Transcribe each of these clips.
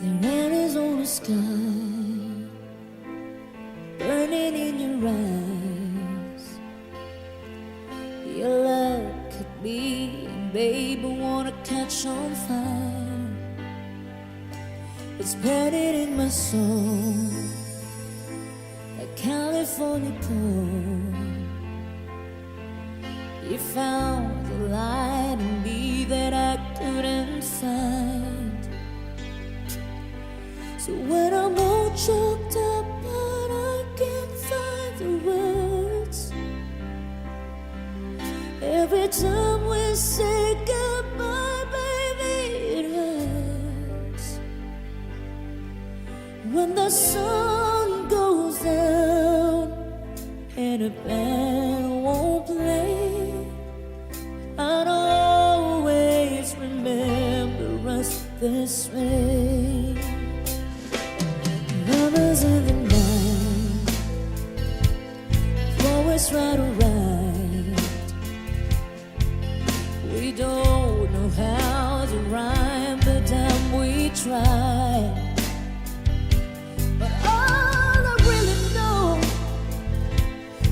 There is on the sky, burning in your eyes. Your love could be, and babe, I wanna catch on fire. It's burning in my soul, like California cold. You found the light in me that I couldn't find. So when I'm all choked up but I can't find the words, every time we say goodbye, baby, it hurts. When the sun goes down and a band won't play, I'd always remember us this way. Lovers in the night, always right or right. We don't know how to rhyme, but damn we try. But all I really know,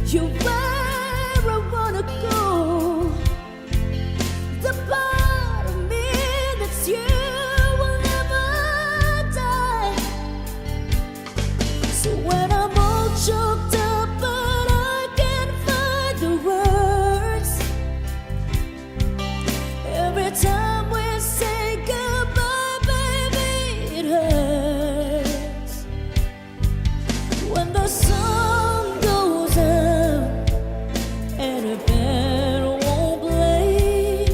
you're where I wanna go. The part of me that's you will never die. So when I'm all choked up but I can't find the words, every time we say goodbye, baby, it hurts. When the sun goes out and a band won't play,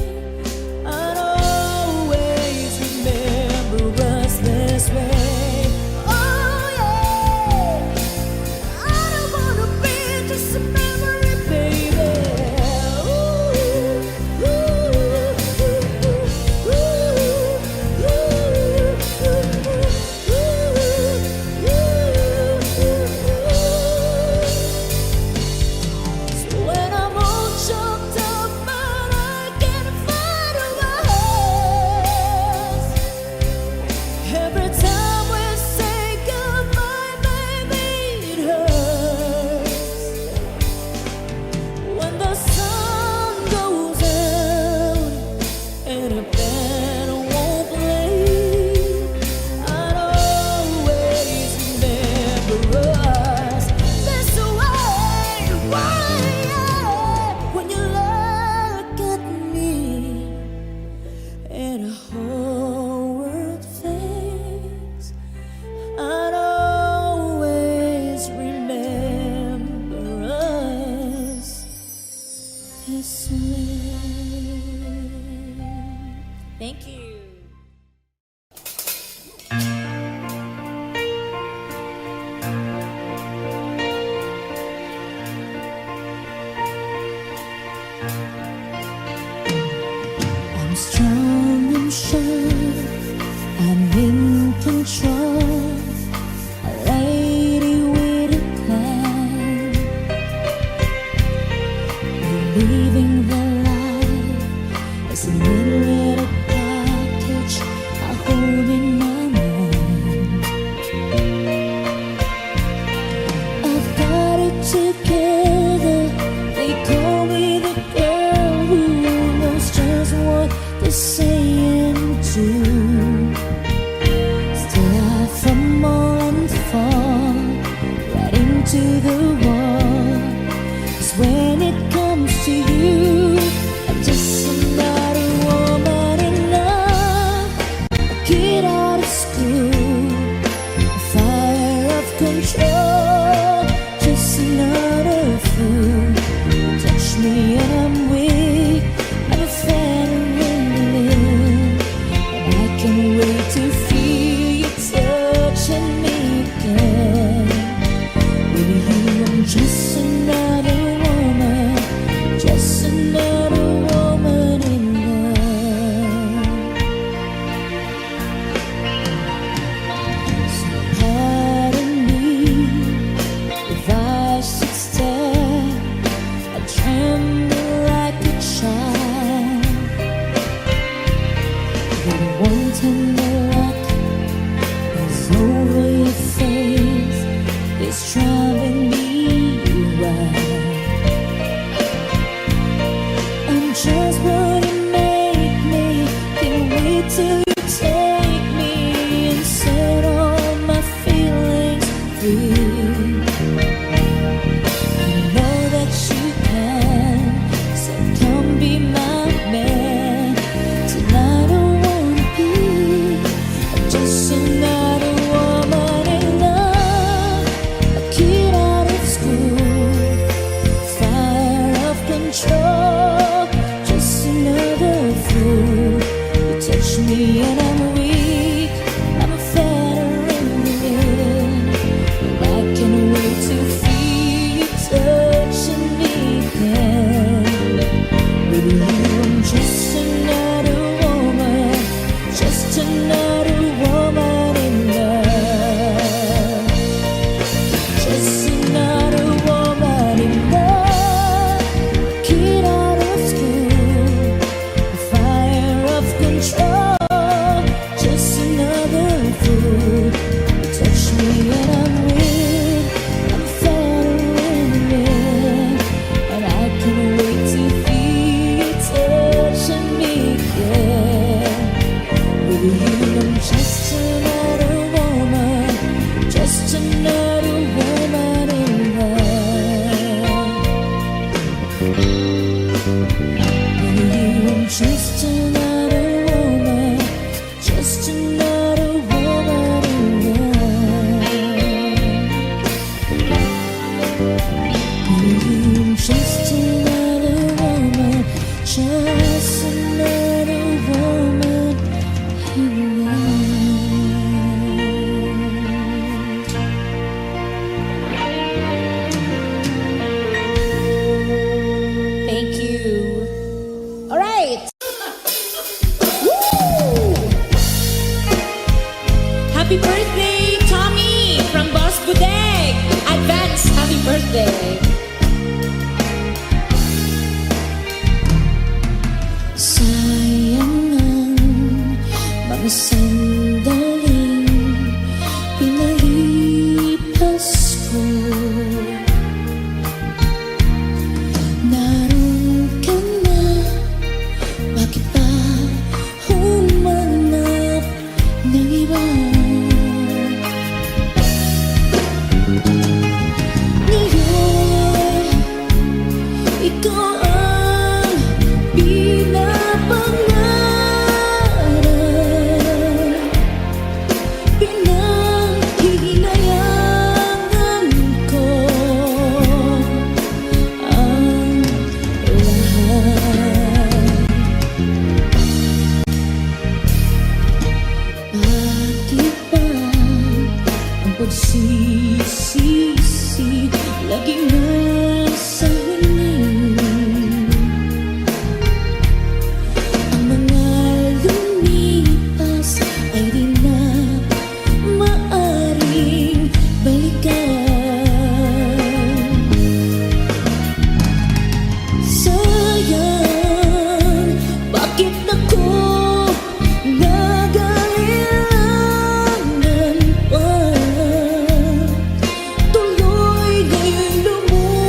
I'd always remember us this way. Oh yeah, I don't wanna be just a memory, baby. Ooh, so when I'm all choked up but I can't find a words, every time we say goodbye, baby, it hurts. When the sun goes out and a band won't play, I'd always remember us this way. Why? When you look at me and a whole world fades, I'd always remember us this way. Thank you. I'm strong and sure, I'm in control, a lady with a plan, believing the light is a little package I hold in my mind. I've got it together, they call me the girl who knows just what to say and do. Still I fumble and fall right into the wall. 'Cause when it comes to you, I'm just another woman in love, a kid out of school, a fire of control, just another fool. Touch me and I'm weak, I'm a fan and live, and I can't wait to feel you touching me again. With you I'm just another woman, just another woman in love. So pardon me if I should stare, I tremble like a child. With one tender look free. I know that you can, so come be my man. Tonight I wanna be just another woman in love, a kid out of school, fire of control, just another fool. You touch me and I'm weak, I'm a feather in the wind, and I can't wait to feel you touching me again. With you I'm just another woman, just another woman in love, just another woman in love, kid out of school, a fire of control, just another fool. You touch me and I'm weak, I'm a feather in the wind, and I can't wait to feel you touching me again. With you I'm just another woman, just another woman in love. With you I'm just another woman, just another woman in love. With you I'm just another woman, just another woman in love. Thank you. All right. Woo! Happy birthday, Tommy from Boss Budeg. Advance happy birthday. Sayang ang mga sandaling pinalipas ko. Naroon ka na, bakit pa humanap ng iba? Ngayon, ikaw ang pinapangarap, pinanghihinayangan ko ang lahat. Bakit ba ang pagsisisi laging nasa huli? Ang mga lumipas ay di na maaring balikan. Sayang, bakit ako nag-aalilangan pa? Tuloy ngayong lumuwas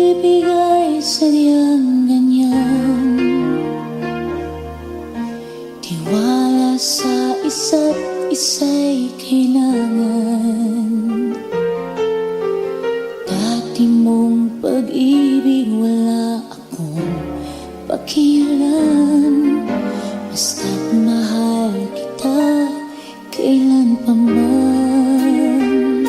ibigay sadyang ganyan. Tiwala sa isa't isa'y kailangan. Dati mong pag-ibig wala akong pakialam. Basta't mahal kita kailan pa man.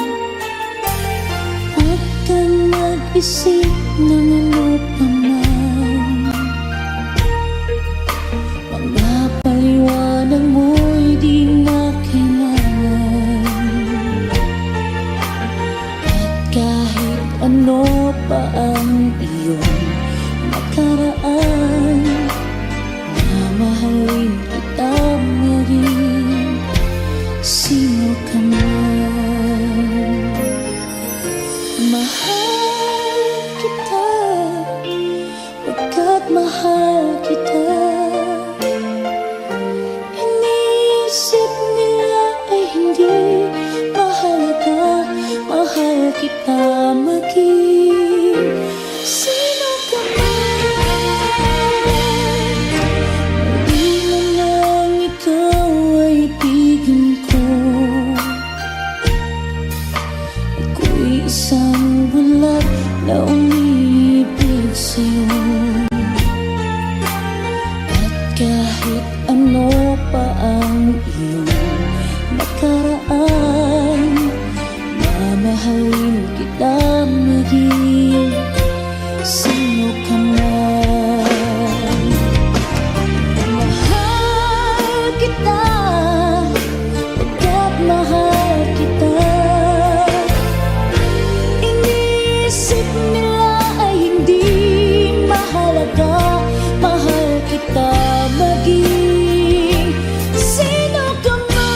Huwag kang mag-isip ng ano pa man. Mga paliwanag mo'y di na kailangan. At kahit ano pa ang iyong nakaraan, mamahalin kita maging sino ka man. Mahal kita, pagkat mahal kita. Iniisip nila ay hindi mahalaga, mahal kita maging sino ka man. Di man lang ikaw ay ibigin ko. Ako'y isang bulag na umiibig sa'yo. At kahit ano pa ang iyong nakaraan, mamahalin kita maging sino ka man. Mahal kita, pagkat mahal kita. Iniisip nila ay hindi mahalaga, mahal kita maging sino ka man.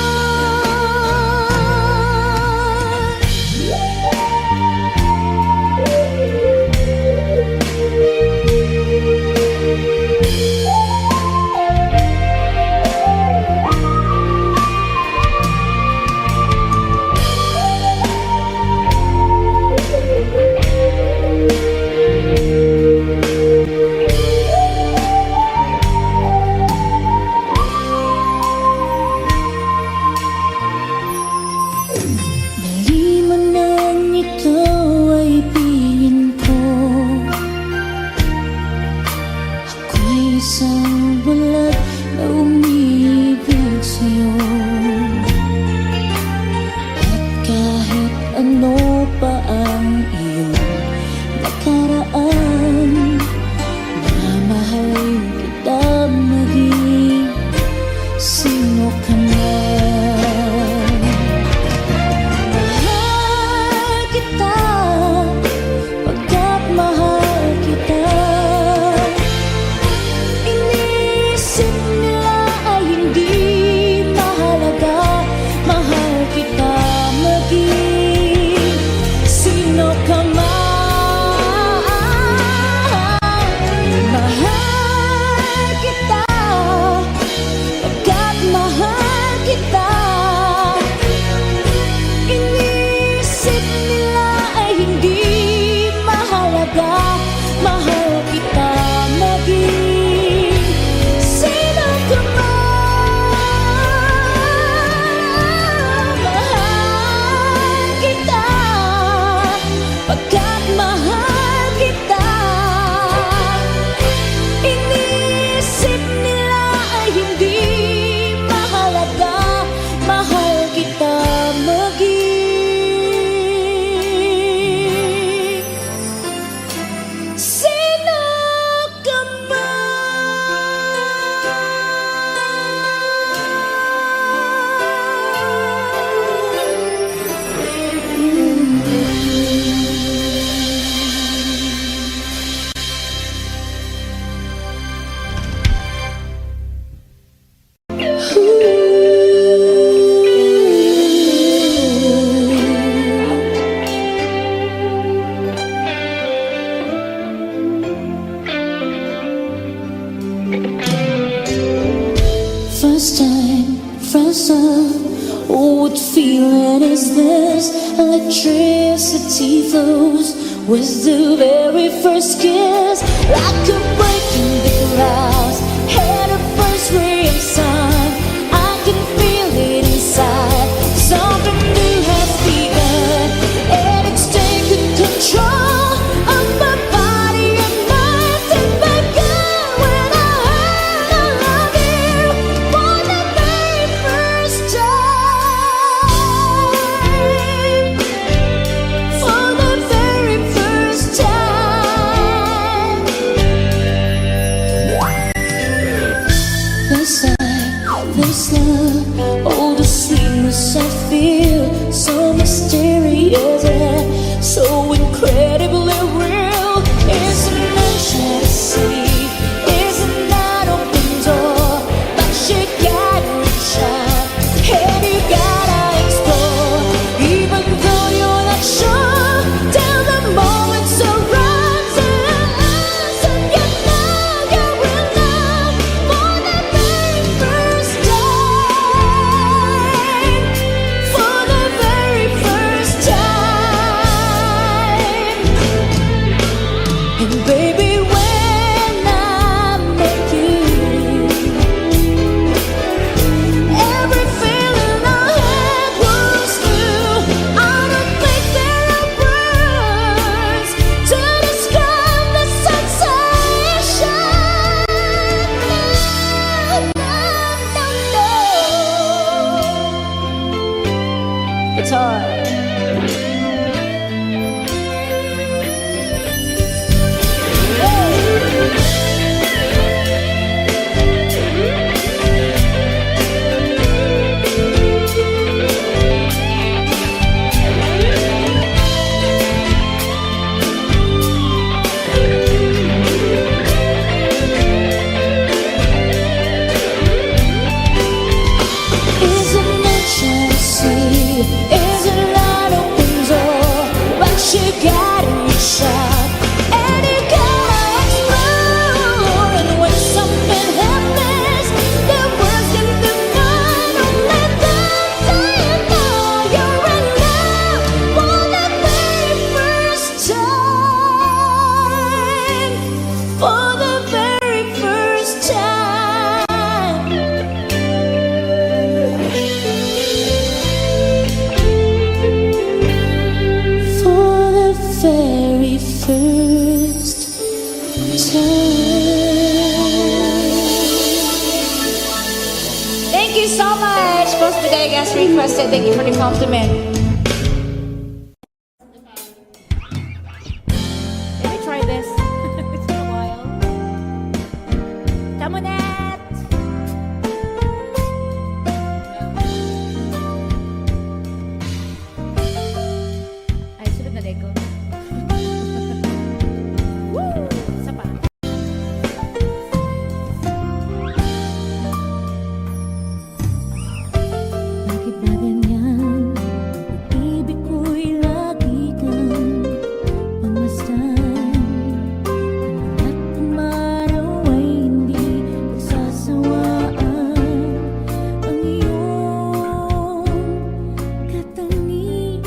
Dali mo nang ikaw ay ibigin ko. Ako'y isang bulag na umiibig sa'yo. At kahit ano pa ang iyong nakaraan, mamahalin kita maging sino ka man. Mahal kita, pagkat mahal kita. Iniisip nila ay hindi mahalaga, mahal kita maging sino ka man. Mahal kita, pagkat mahal kita. Inisip nila ay hindi mahalaga, mahal kita maging sino ka man. Mahal kita, pagkat mahal kita. Inisip nila ay hindi mahalaga, mahal kita maging sino ka First time, first love, what feeling is this? Electricity flows was the very first kiss, like a break in the clouds. Had a first ray of sun, I can feel it inside. Something new has begun, and it's taken control of my body and mind. Take my gun when I heard I love you for the very first time. For the very first time. This love, oh the sweetness I feel, so mysterious and so incredibly real. Isn't it to see? Isn't that open door? But you gotta reach out, and you gotta explore. Even though you're not sure, till the moment's arrives and you know you're in love for the very first time. For the very first time. And baby, when I met you, every feeling I had was new. I don't think there are words to describe the sensation. No. It's hard. Isn't it see? Isn't that open door? But you gotta reach out, and you gotta explore. And when something happens, the words can define. Only then do you know you're in love for the very first time. For the very first time. For the very first time. Thank you so much. Post Bigay as requested. Thank you for the compliment. Let me try this. It's been a while. Come on, Nat. Ay, sunod na deko. Woo! Isa pa. Bakit ba ganyan? Pag-ibig ko'y lagi kang pagmasdan. At umaraw ay hindi pagsasawaan ang iyong katangian.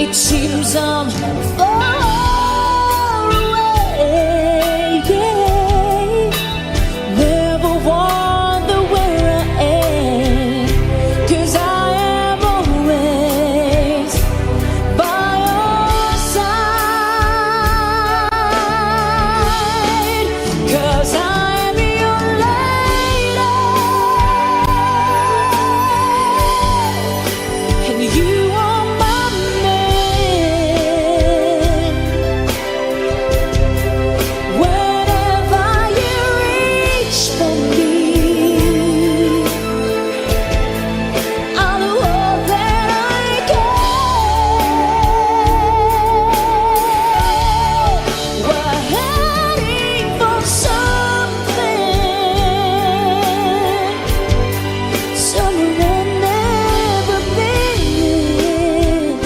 It seems I'm far away, yeah. Never wonder where I am, 'cause I am always by your side, 'cause I am your lady, and you are my man. Whenever you reach for me, I'll do all that I can. We're heading for something, somewhere I've never been.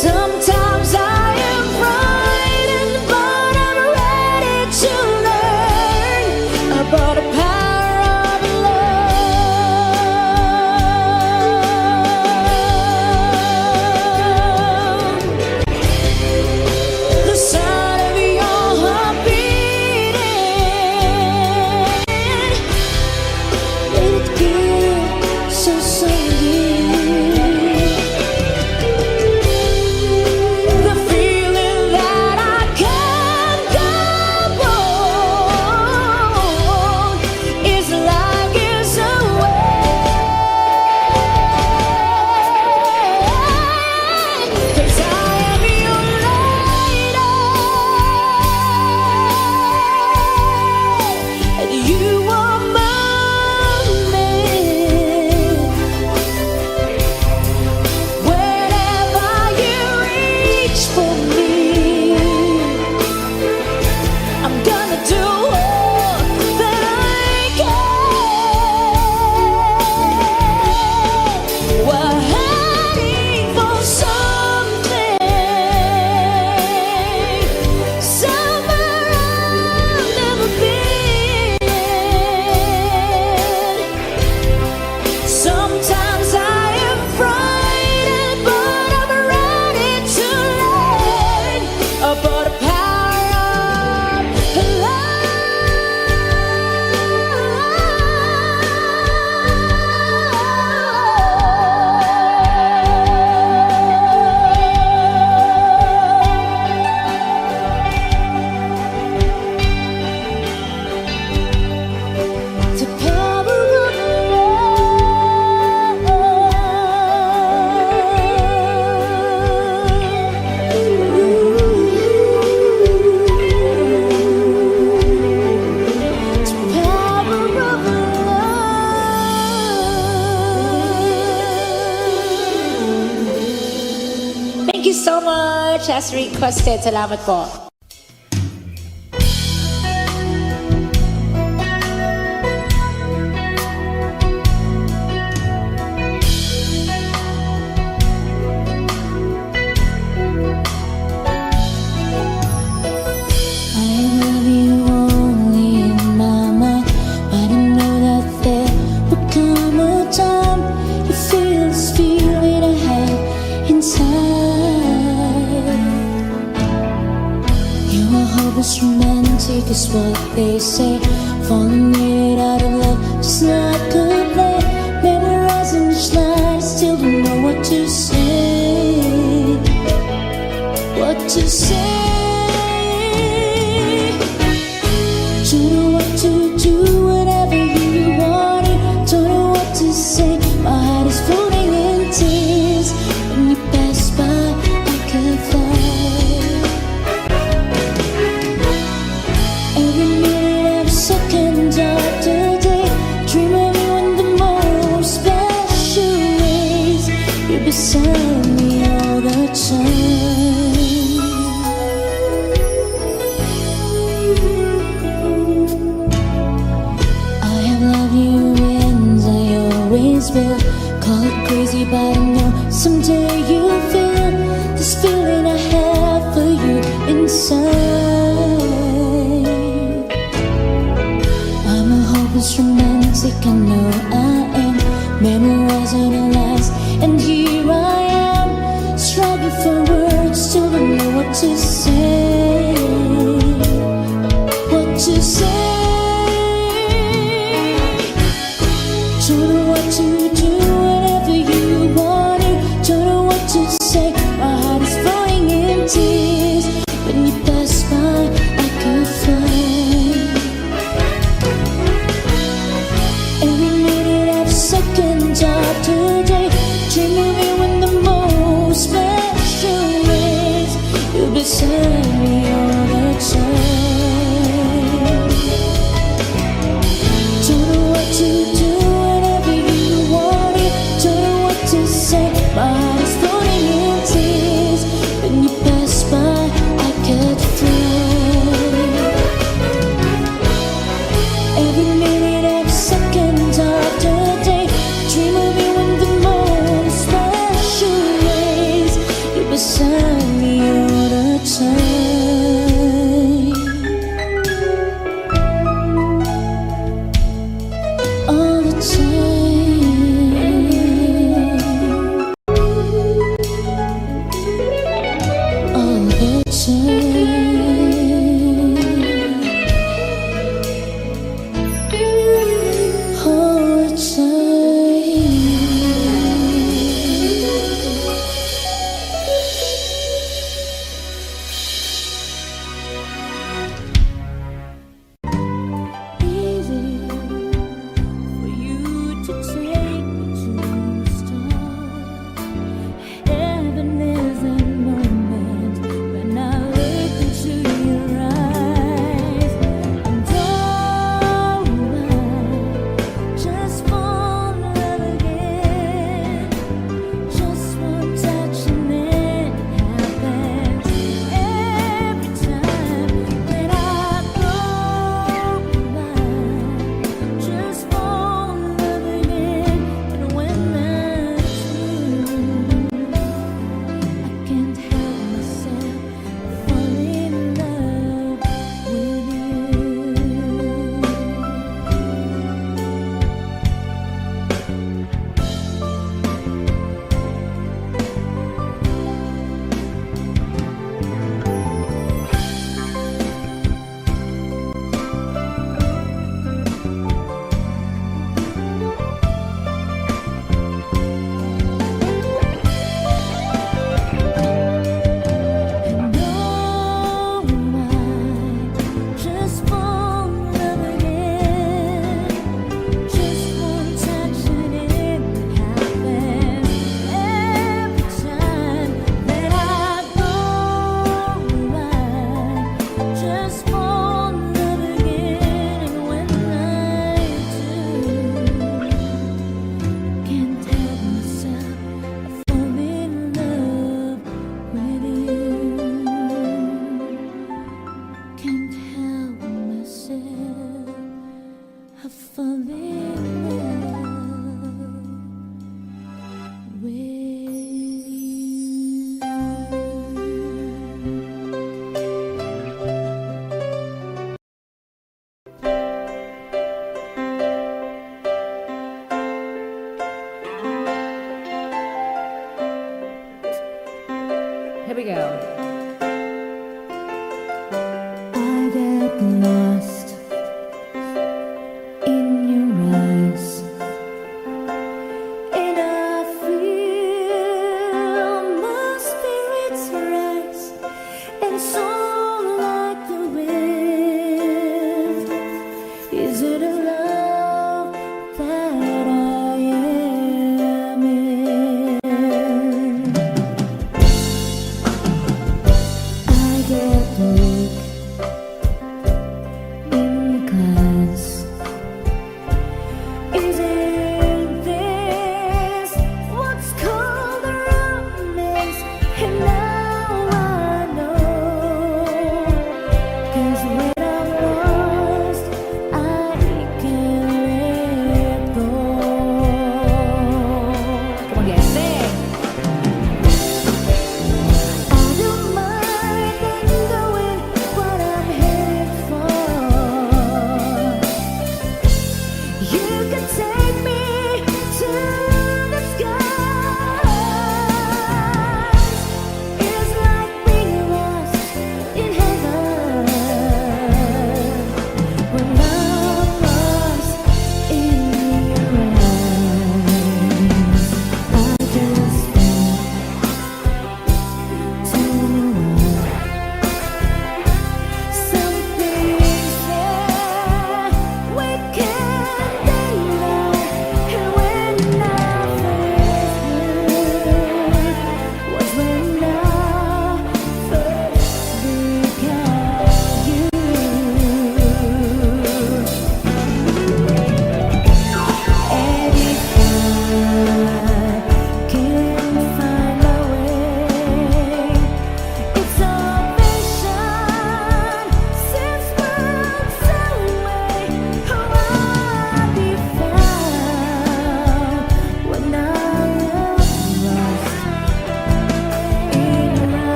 Sometimes I am frightened, but I'm ready to learn about the power of love. The sound of your heart beating, let it feel so sweet. The feeling that I can't go on is like it's away, 'cause I am your lady, and you are my man. Whenever you reach for me, I'm gonna do all that I can. We're heading for something, somewhere I've never been. Sometimes I am frightened, but I'm ready to learn about the power of love. The power of Thank you so much, as requested. Salamat po. I love you only in my mind, but I know that there will come a time you feel this feeling I have inside. You are hopeless romantic is what they say, falling out of love just like a play, memorizing each line, still don't know what to say, what to say. Don't know what to do, whatever you want it. Don't know what to say, my heart is floating in tears. When you pass by like a fly, every minute, every second of the day, dream of you in the most special ways. You're beside me all the time. I have loved you and I always will. Call it crazy, but I know someday you'll feel this feeling I have for you inside. I'm a hopeless romantic, I know I am, memorizing the last, and here I My heart is floating in tears. When you pass by, I catch a thrill. Every minute, every second of the day, dream of you in the morning, special ways. You're beside me all the time, all the time, all the time, all the easy for you to take me to the start. Heaven is a moment when I look into your eyes, and oh, I just fall in love again. Just one touch and it happens every time when I close my eyes. Just fall in love again, and when I do, I can't help myself falling in love with And oh, I just fall in love again. Just one touch and it happens every time that I go by. Just fall in love again, and when I do, can't help myself, I fall in love with you. Can't help myself, I fall in love with you. Here we go. I get lost in your eyes, and I feel my spirits rise and soar like the wind. Is it a love that I am in? I get weak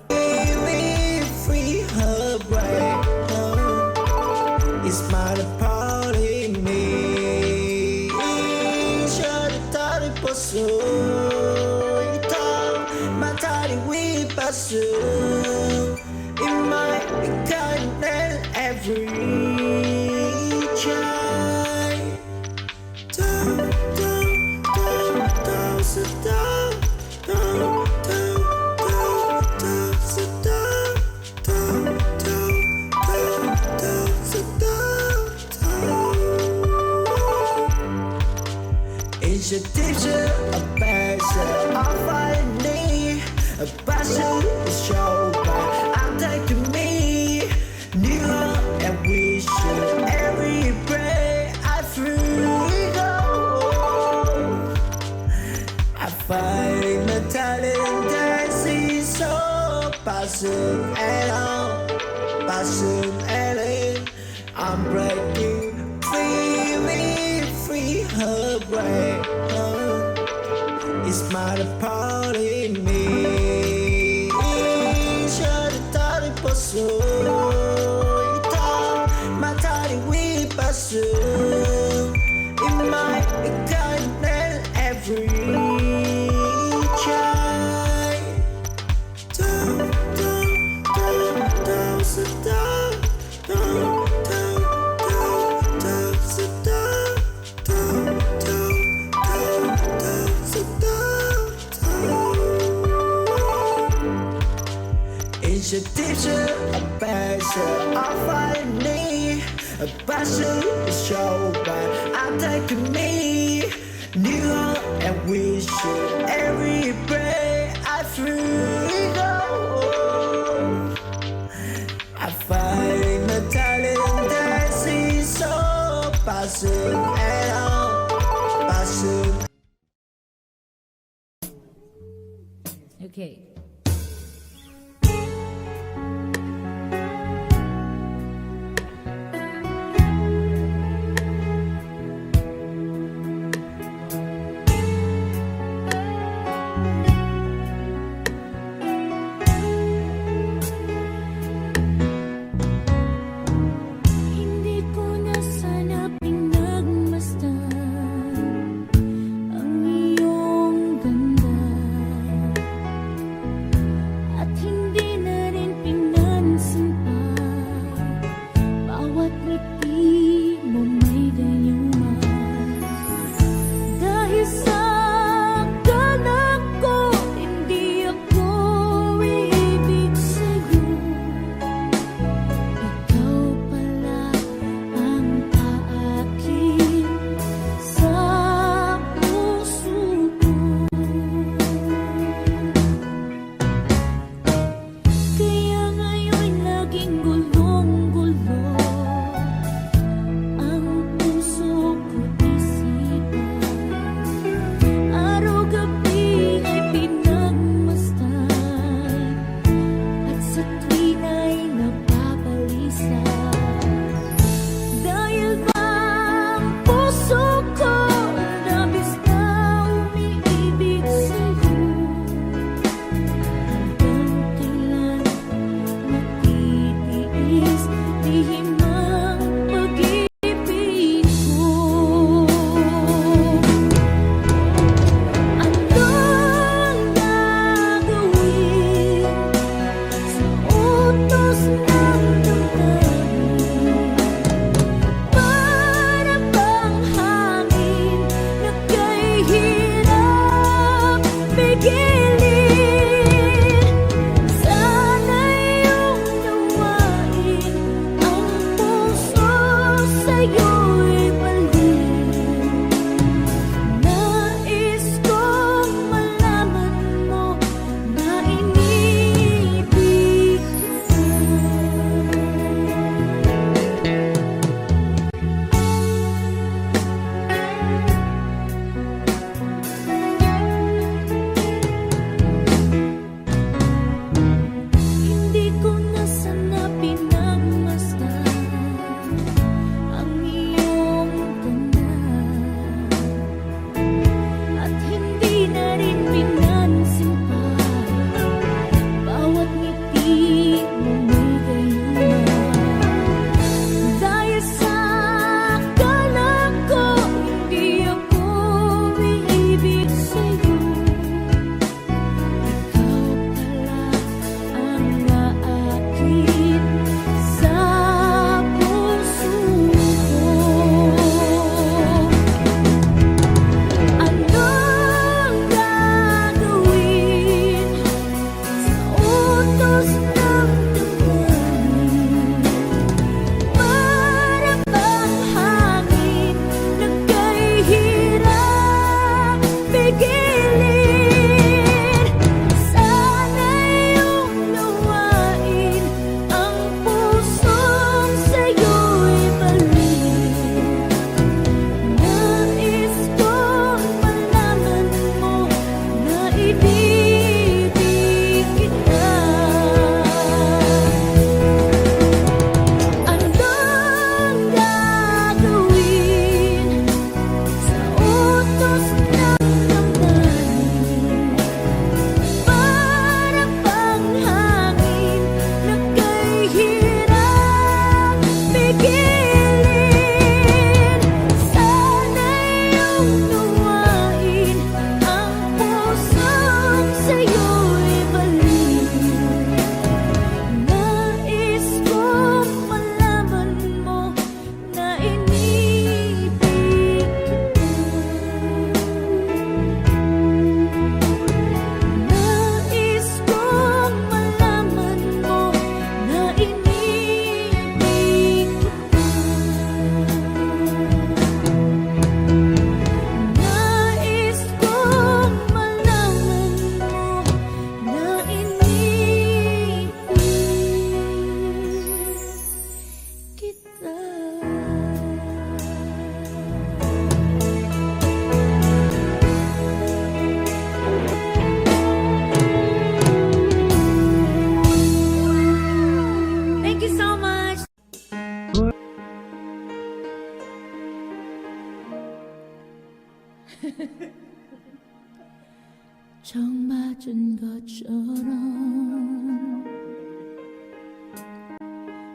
Baby, free her brain. It's my party me. Shut it down, it was so. My tiny we pass in my kind and every child. Down, down, down, down, sit down, down, down, down, down, sit down, down, down, down, down, sit down, down. It's a teacher, a passion, I find me. A passion is show by I'm taking me near and wishing every breath I free go. I find the talent that sees so passion and all, passion and in. I'm breaking free, me free her brain. It's my party me. Shut it down, it was so. My tiny we pass in my kind and every child. Down, down, down, down, sit down, down, down, down, down, sit down, down, down, down, down, sit down, down. It's a teacher, a passion, I find me. A passion is show by I'm taking me near and wishing every breath I free go. I find the talent that sees so passion and all passion. Okay. Hindi ko na sana pinagmasdan ang iyong ganda. At hindi na rin pinansin pa bawat ngiti mo may gayuma. Dahil sa galang ko, hindi ako ibig sa'yo. Ikaw pala ang aakin sa puso ko.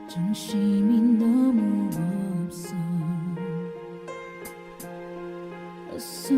정신이 너무 없어. 어서